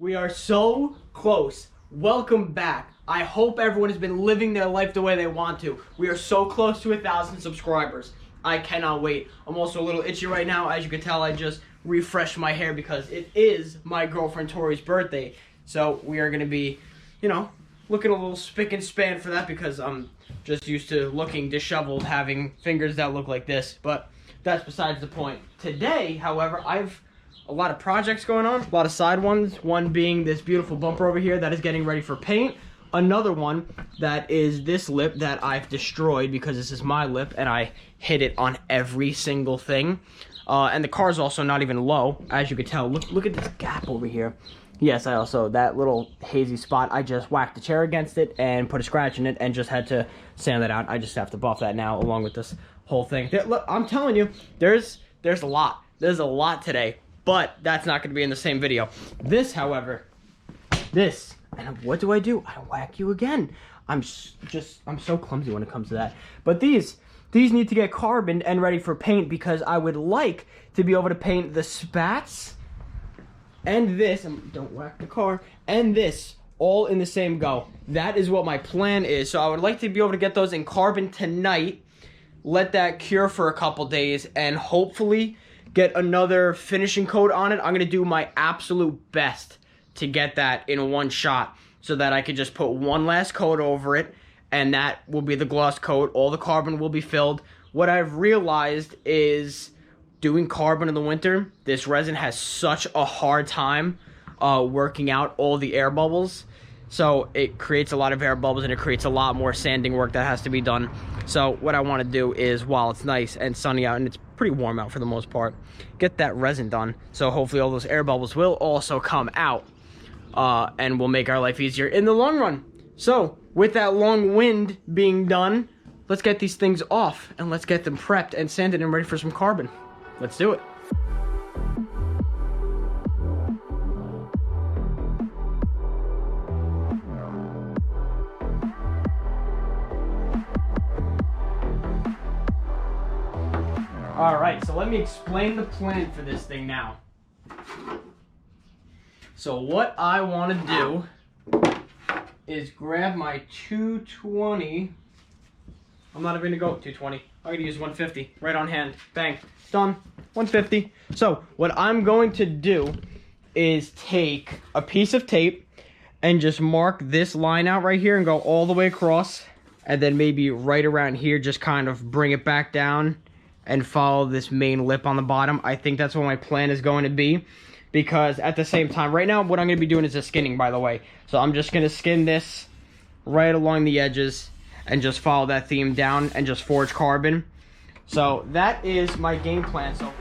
We are so close. Welcome back. I hope everyone has been living their life the way they want to. We are so close to 1,000 subscribers. I cannot wait. I'm also a little itchy right now. As you can tell, I just refreshed my hair because it is my girlfriend Tori's birthday. So we are going to be, looking a little spick and span for that because I'm just used to looking disheveled, having fingers that look like this. But that's besides the point. Today, however, I've a lot of projects going on, a lot of side ones. One being this beautiful bumper over here that is getting ready for paint. Another one that is this lip that I've destroyed because this is my lip and I hit it on every single thing. And the car's also not even low, as you can tell. Look at this gap over here. Yes, I also, that little hazy spot, I just whacked the chair against it and put a scratch in it and just had to sand that out. I just have to buff that now along with this whole thing. Look, I'm telling you, there's a lot. There's a lot today. But that's not going to be in the same video. This, however, and what do? I whack you again. I'm so clumsy when it comes to that. But these need to get carboned and ready for paint because I would like to be able to paint the spats and this, and don't whack the car, and this all in the same go. That is what my plan is. So I would like to be able to get those in carbon tonight, let that cure for a couple days, and hopefully get another finishing coat on it. I'm gonna do my absolute best to get that in one shot so that I could just put one last coat over it and that will be the gloss coat. All the carbon will be filled. What I've realized is doing carbon in the winter, this resin has such a hard time working out all the air bubbles. So it creates a lot of air bubbles and it creates a lot more sanding work that has to be done. So what I want to do is, while it's nice and sunny out and it's pretty warm out for the most part, get that resin done. So hopefully all those air bubbles will also come out and will make our life easier in the long run. So with that long wind being done, let's get these things off and let's get them prepped and sanded and ready for some carbon. Let's do it. Alright, so let me explain the plan for this thing now. So what I want to do is grab my 220. I'm not even going to go 220. I'm going to use 150 right on hand. Bang. Done. 150. So what I'm going to do is take a piece of tape and just mark this line out right here and go all the way across. And then maybe right around here, just kind of bring it back down and follow this main lip on the bottom. I think that's what my plan is going to be, because at the same time, right now, what I'm going to be doing is a skinning, by the way. So I'm just going to skin this right along the edges and just follow that theme down and just forge carbon. So that is my game plan. So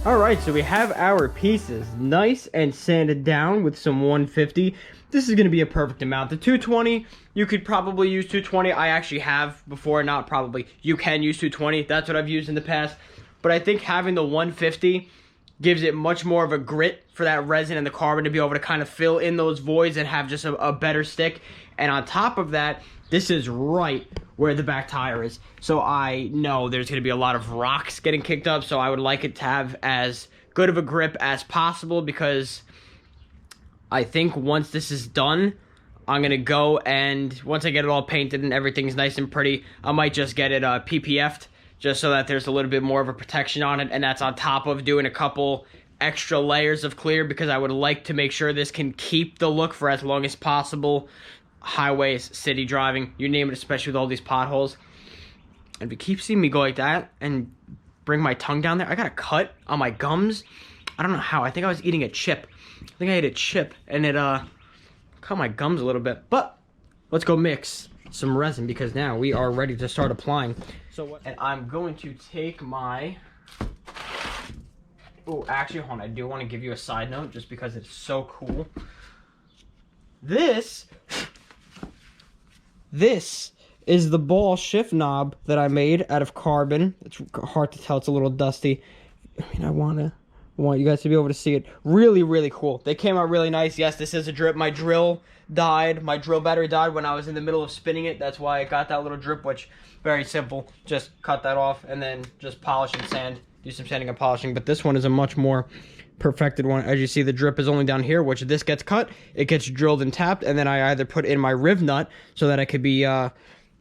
alright, so we have our pieces nice and sanded down with some 150. This is going to be a perfect amount. The 220, you could probably use 220. I actually have before, not probably. You can use 220. That's what I've used in the past. But I think having the 150 gives it much more of a grit for that resin and the carbon to be able to kind of fill in those voids and have just a better stick. And on top of that, this is right where the back tire is. So I know there's going to be a lot of rocks getting kicked up. So I would like it to have as good of a grip as possible, because I think once this is done, I'm going to go and once I get it all painted and everything's nice and pretty, I might just get it PPF'd just so that there's a little bit more of a protection on it. And that's on top of doing a couple extra layers of clear, because I would like to make sure this can keep the look for as long as possible. Highways, city driving, you name it, especially with all these potholes. And if you keep seeing me go like that and bring my tongue down there, I got a cut on my gums. I don't know how. I think I was eating a chip. I think I ate a chip and it cut my gums a little bit. But let's go mix some resin because now we are ready to start applying. And I'm going to take my... Oh, actually, hold on. I do want to give you a side note just because it's so cool. This is the ball shift knob that I made out of carbon. It's hard to tell, it's a little dusty. I want you guys to be able to see it. Really, really cool. They came out really nice. Yes, this is a drip. My drill died. My drill battery died when I was in the middle of spinning it. That's why it got that little drip, which very simple. Just cut that off and then just polish and sand. Do some sanding and polishing. But this one is a much more perfected one. As you see, the drip is only down here, which this gets cut. It gets drilled and tapped, and then I either put in my riv nut so that I could be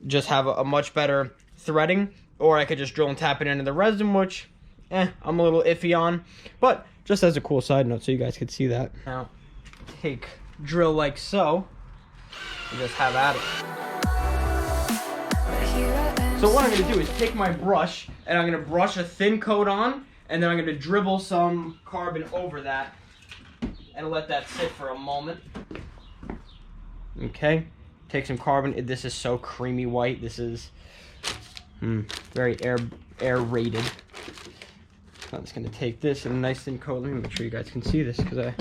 just have a much better threading, or I could just drill and tap it into the resin, which I'm a little iffy on, but just as a cool side note so you guys could see that. Now take drill like so and just have at it. So what I'm going to do is take my brush and I'm going to brush a thin coat on, and then I'm going to dribble some carbon over that and let that sit for a moment. Okay, take some carbon. This is so creamy white. This is very air-rated. I'm just gonna take this and a nice thin coat. Let me make sure you guys can see this, because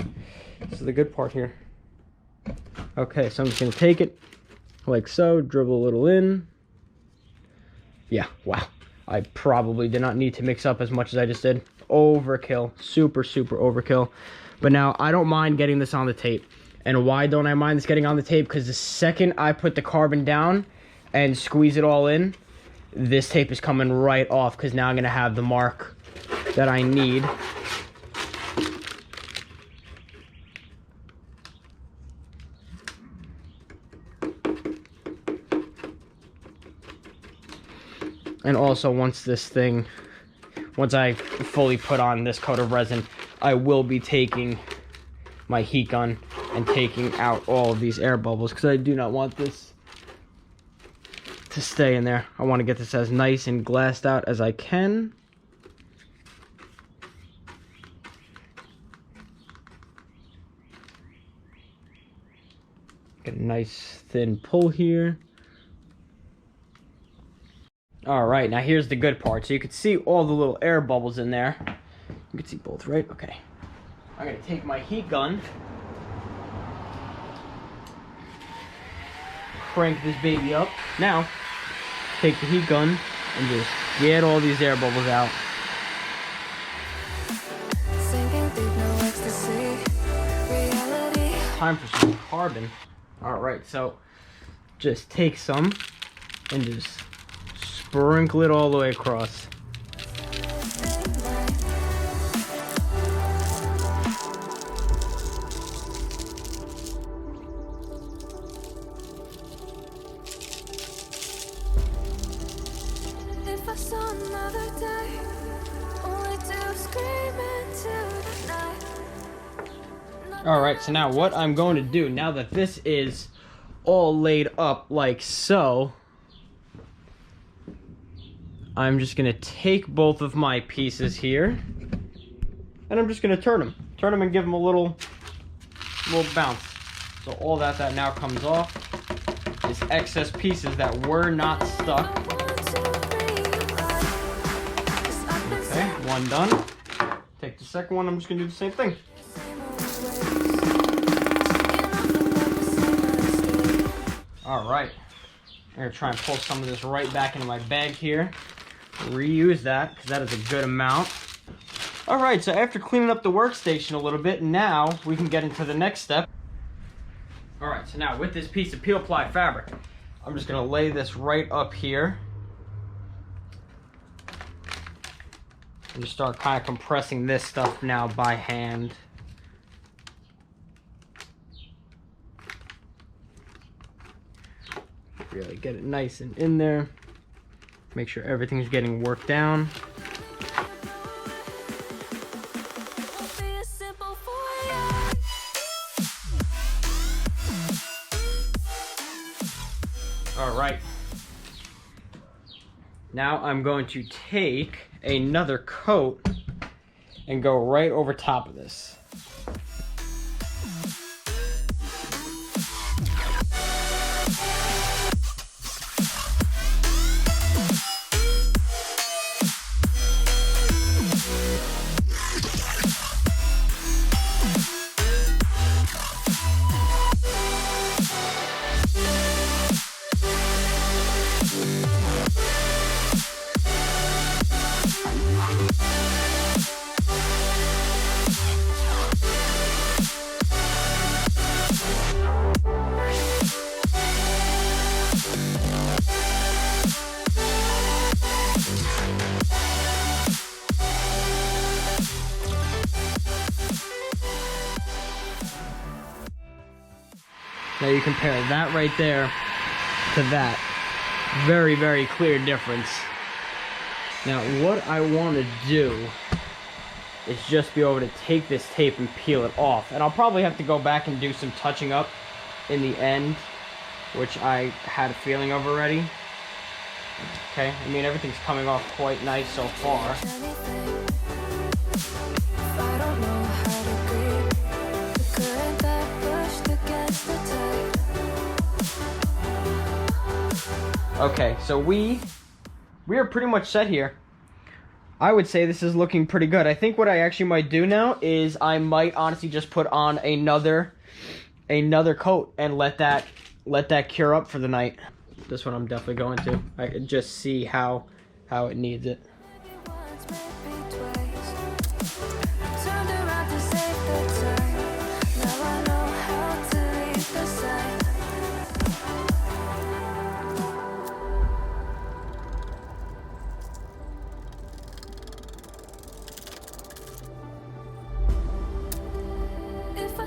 this is the good part here. Okay, so I'm just gonna take it like so, dribble a little in. Yeah, wow. I probably did not need to mix up as much as I just did. Overkill, super overkill. But now I don't mind getting this on the tape. And why don't I mind this getting on the tape? Because the second I put the carbon down and squeeze it all in, this tape is coming right off, because now I'm gonna have the mark that I need. And also once I fully put on this coat of resin, I will be taking my heat gun and taking out all of these air bubbles, because I do not want this to stay in there. I want to get this as nice and glassed out as I can. Get a nice thin pull here. All right, now here's the good part. So you can see all the little air bubbles in there. You can see both, right? Okay. I'm gonna take my heat gun, crank this baby up. Now, take the heat gun and just get all these air bubbles out. Time for some carbon. All right, so just take some and just sprinkle it all the way across. Alright, so now what I'm going to do, now that this is all laid up like so, I'm just going to take both of my pieces here, and I'm just going to turn them and give them a little bounce. So all that now comes off is excess pieces that were not stuck. Okay, one done. Take the second one, I'm just going to do the same thing. Alright, I'm going to try and pull some of this right back into my bag here. Reuse that, because that is a good amount. Alright, so after cleaning up the workstation a little bit, now we can get into the next step. Alright, so now with this piece of peel ply fabric, I'm just going to lay this right up here. And just start kind of compressing this stuff now by hand. Really get it nice and in there. Make sure everything's getting worked down. All right. Now I'm going to take another coat and go right over top of this. Now you compare that right there to that. Very, very clear difference. Now what I want to do is just be able to take this tape and peel it off. And I'll probably have to go back and do some touching up in the end, which I had a feeling of already. Okay, I mean everything's coming off quite nice so far. Okay, so we are pretty much set here. I would say this is looking pretty good. I think what I actually might do now is I might honestly just put on another coat and let that cure up for the night. This one I'm definitely going to. I can just see how it needs it.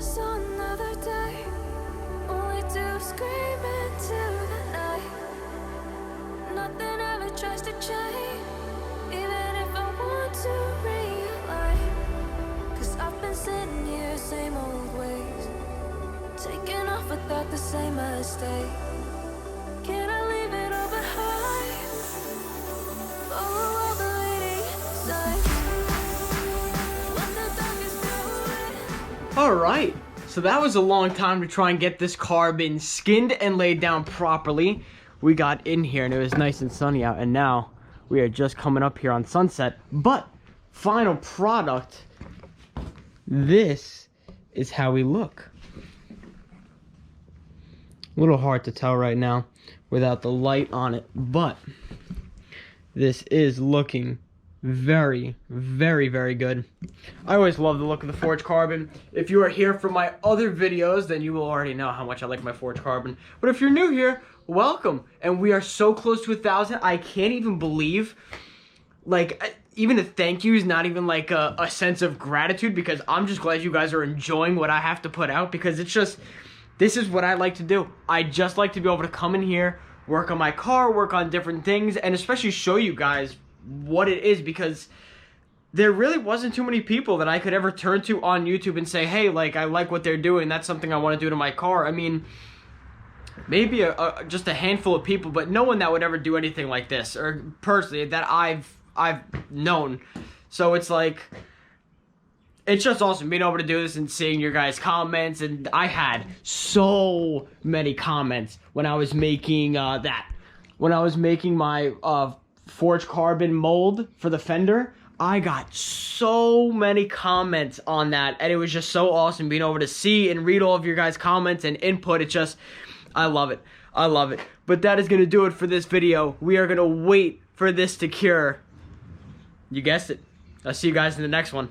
saw another day, only to scream into the night. Nothing ever tries to change, even if I want to realign. 'Cause I've been sitting here, same old ways, taking off without the same mistake. Can I leave it all behind? Follow all the leading signs. Alright, so that was a long time to try and get this carbon skinned and laid down properly. We got in here and it was nice and sunny out, and now we are just coming up here on sunset. But, final product, this is how we look. A little hard to tell right now without the light on it, but this is looking very, very, very good. I always love the look of the forged carbon. If you are here for my other videos, then you will already know how much I like my forged carbon. But if you're new here, welcome. And we are so close to 1,000. I can't even believe, like, even a thank you is not even like a sense of gratitude, because I'm just glad you guys are enjoying what I have to put out, because it's just, this is what I like to do. I just like to be able to come in here, work on my car, work on different things, and especially show you guys what it is, because there really wasn't too many people that I could ever turn to on YouTube and say, hey, like, I like what they're doing, that's something I want to do to my car. I mean, maybe just a handful of people, but no one that would ever do anything like this, or personally that I've known. So it's like, it's just awesome being able to do this and seeing your guys' comments. And I had so many comments when I was making when I was making my forged carbon mold for the fender. I got so many comments on that, and it was just so awesome being able to see and read all of your guys' comments and input. It's just, I love it. I love it. But that is going to do it for this video. We are going to wait for this to cure. You guessed it. I'll see you guys in the next one.